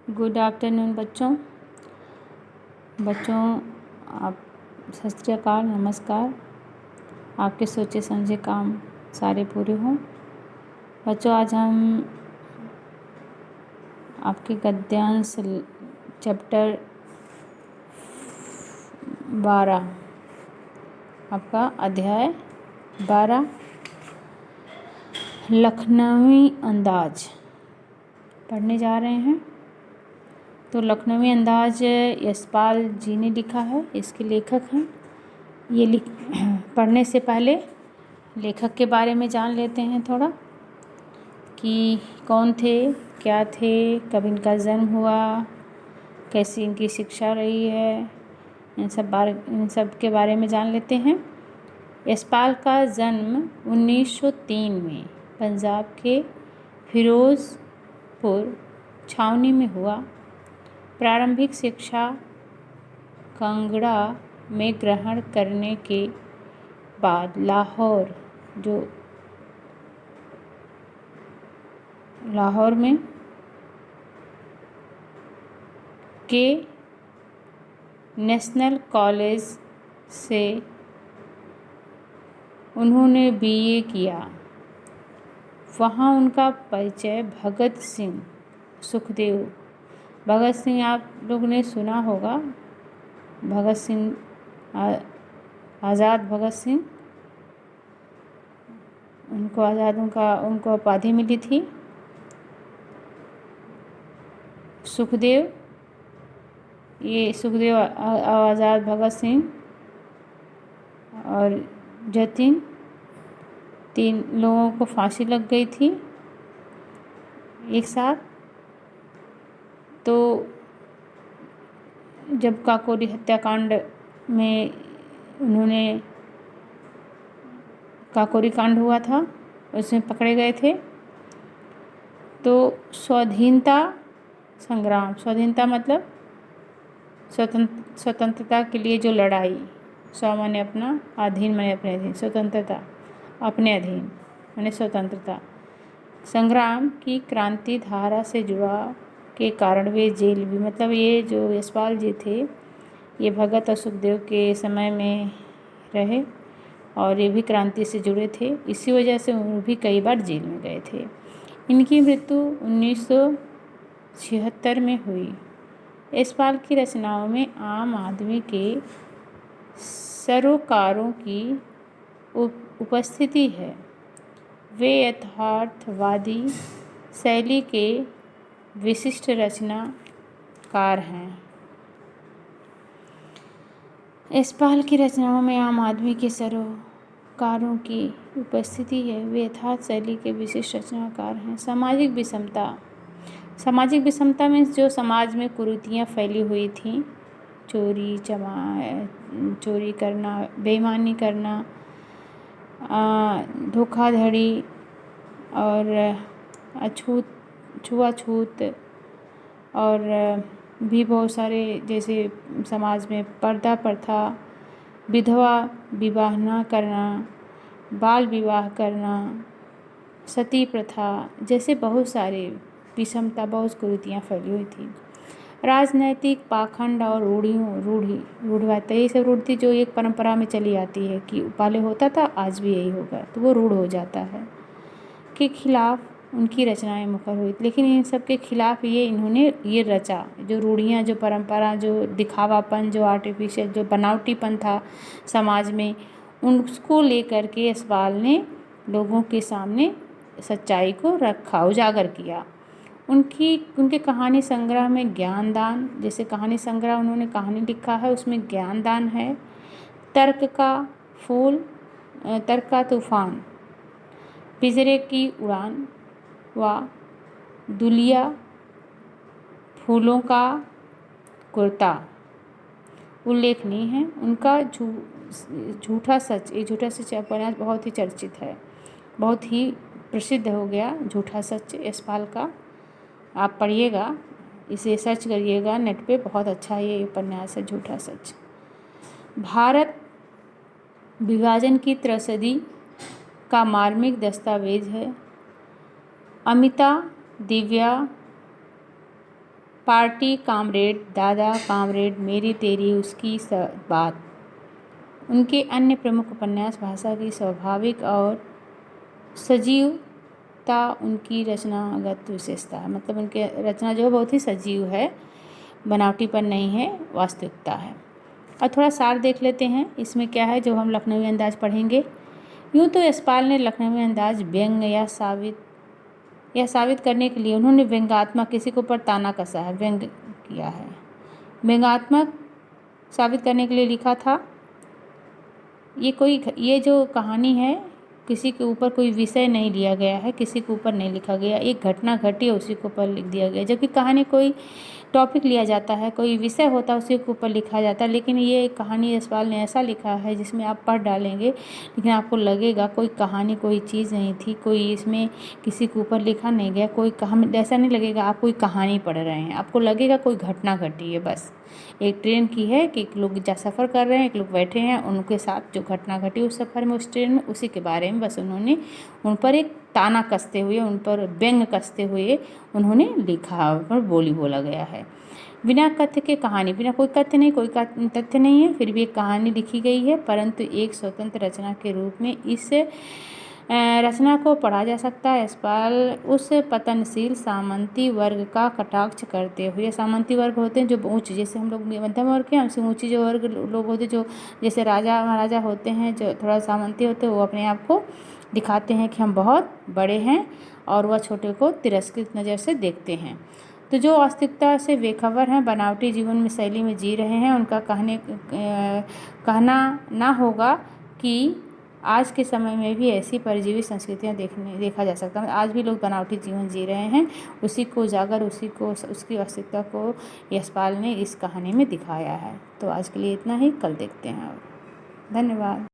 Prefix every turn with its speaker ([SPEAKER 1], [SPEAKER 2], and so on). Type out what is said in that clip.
[SPEAKER 1] Good afternoon बच्चों। आप सत श्री अकाल, नमस्कार। आपके सोचे समझे काम सारे पूरे हों। बच्चों, आज हम आपके गद्यांश चैप्टर 12, आपका अध्याय 12 लखनवी अंदाज पढ़ने जा रहे हैं। तो लखनवी अंदाज यशपाल जी ने लिखा है, इसके लेखक हैं। ये पढ़ने से पहले लेखक के बारे में जान लेते हैं थोड़ा, कि कौन थे, क्या थे, कब इनका जन्म हुआ, कैसी इनकी शिक्षा रही है, इन सब के बारे में जान लेते हैं। यशपाल का जन्म 1903 में पंजाब के फिरोज़पुर छावनी में हुआ। प्रारंभिक शिक्षा कांगड़ा में ग्रहण करने के बाद लाहौर में के नेशनल कॉलेज से उन्होंने बीए किया। वहाँ उनका परिचय भगत सिंह आप लोग ने सुना होगा। आज़ाद भगत सिंह, उनको उपाधि मिली थी। सुखदेव आज़ाद भगत सिंह और जतिन, 3 लोगों को फांसी लग गई थी एक साथ। तो जब काकोरी हत्याकांड में काकोरी कांड हुआ था, उसमें पकड़े गए थे। तो स्वाधीनता मतलब स्वतंत्रता के लिए जो लड़ाई, स्व माने अपना, अधीन माने अपने अधीन, स्वतंत्रता अपने अधीन माने स्वतंत्रता संग्राम की क्रांति धारा से जुड़ा के कारण वे जेल भी, मतलब ये जो यशपाल जी थे, ये भगत और सुखदेव के समय में रहे और ये भी क्रांति से जुड़े थे। इसी वजह से वो भी कई बार जेल में गए थे। इनकी मृत्यु 1976 में हुई। यशपाल की रचनाओं में आम आदमी के सरोकारों की उपस्थिति है। वे यथार्थवादी शैली के विशिष्ट रचनाकार हैं। यशपाल की रचनाओं में आम आदमी के सरोकारों की उपस्थिति है। वे यथार्थ शैली के विशिष्ट रचनाकार हैं। सामाजिक विषमता में जो समाज में कुरीतियाँ फैली हुई थीं, चोरी करना, बेईमानी करना, धोखाधड़ी और छुआछूत और भी बहुत सारे, जैसे समाज में पर्दा प्रथा, विधवा विवाह न करना, बाल विवाह करना, सती प्रथा जैसे बहुत सारे विषमता, बहुत कुरीतियाँ फैली हुई थी। राजनैतिक पाखंड और रूढ़िवादिता, ये सब रूढ़ी जो एक परंपरा में चली आती है कि पहले होता था, आज भी यही होगा, तो वो रूढ़ हो जाता है, के खिलाफ उनकी रचनाएं मुखर हुई। लेकिन इन सब के खिलाफ इन्होंने रचा, जो रूढ़ियाँ, जो परंपरा, जो दिखावापन, जो आर्टिफिशियल, जो बनावटीपन था समाज में, उसको लेकर के यशपाल ने लोगों के सामने सच्चाई को रखा, उजागर किया। उनके कहानी संग्रह में ज्ञानदान, जैसे कहानी संग्रह उन्होंने कहानी लिखा है, उसमें ज्ञानदान है। तर्क का तूफान, पिंजरे की उड़ान व दुलिया फूलों का कुर्ता उल्लेखनीय है। उनका झूठा सच उपन्यास बहुत ही चर्चित है, बहुत ही प्रसिद्ध हो गया। झूठा सच यशपाल का, आप पढ़िएगा, इसे सर्च करिएगा नेट पे, बहुत अच्छा ये उपन्यास है, झूठा सच। भारत विभाजन की त्रसदी का मार्मिक दस्तावेज है। अमिता दिव्या पार्टी कामरेड, दादा कामरेड, मेरी तेरी उसकी बात। उनके अन्य प्रमुख उपन्यास भाषा की स्वाभाविक और सजीवता उनकी रचनागत विशेषता है। मतलब उनके रचना जो बहुत ही सजीव है, बनावटीपन नहीं है, वास्तविकता है। और थोड़ा सार देख लेते हैं इसमें क्या है जो हम लखनवी अंदाज पढ़ेंगे। यूँ तो यशपाल ने लखनवी अंदाज व्यंग या साबित करने के लिए उन्होंने व्यंग्यात्मक, किसी के ऊपर ताना कसा है, व्यंग किया है, व्यंग्यात्मक साबित करने के लिए लिखा था। ये जो कहानी है किसी के ऊपर कोई विषय नहीं लिया गया है, किसी के ऊपर नहीं लिखा गया, एक घटना घटी है उसी के ऊपर लिख दिया गया। जबकि कहानी कोई टॉपिक लिया जाता है, कोई विषय होता है, उसी के ऊपर लिखा जाता है। लेकिन ये कहानी यशपाल ने ऐसा लिखा है जिसमें आप पढ़ डालेंगे लेकिन आपको लगेगा कोई कहानी, कोई चीज़ नहीं थी, कोई इसमें किसी के ऊपर लिखा नहीं गया, कोई कहानी, ऐसा नहीं लगेगा आप कोई कहानी पढ़ रहे हैं, आपको लगेगा कोई घटना घटी है। बस एक ट्रेन की है कि एक लोग सफ़र कर रहे हैं, एक लोग बैठे हैं, उनके साथ जो घटना घटी उस सफ़र में, उस ट्रेन में, उसी के बारे में बस उन्होंने उन पर एक ताना कसते हुए, उन पर व्यंग कसते हुए उन्होंने लिखा और बोली बोला गया है। बिना कथ्य के कहानी, बिना कोई कथ्य नहीं, कोई तथ्य नहीं है, फिर भी एक कहानी लिखी गई है, परंतु एक स्वतंत्र रचना के रूप में इस रचना को पढ़ा जा सकता है। यशपाल उस पतनशील सामंती वर्ग का कटाक्ष करते हुए, सामंती वर्ग होते हैं जो ऊँच, जैसे हम लोग मध्यम वर्ग के, हमसे ऊँची जो वर्ग लोग होते हैं, जो जैसे राजा महाराजा होते हैं, जो थोड़ा सामंती होते हैं, वो अपने आप को दिखाते हैं कि हम बहुत बड़े हैं और वह छोटे को तिरस्कृत नज़र से देखते हैं। तो जो वास्तविकता से बेखबर हैं, बनावटी जीवन में शैली में जी रहे हैं, उनका कहना ना होगा कि आज के समय में भी ऐसी परजीवी संस्कृतियाँ देखा जा सकता है। आज भी लोग बनावटी जीवन जी रहे हैं, उसी को उजागर, उसकी वास्तविकता को यशपाल ने इस कहानी में दिखाया है। तो आज के लिए इतना ही, कल देखते हैं और धन्यवाद।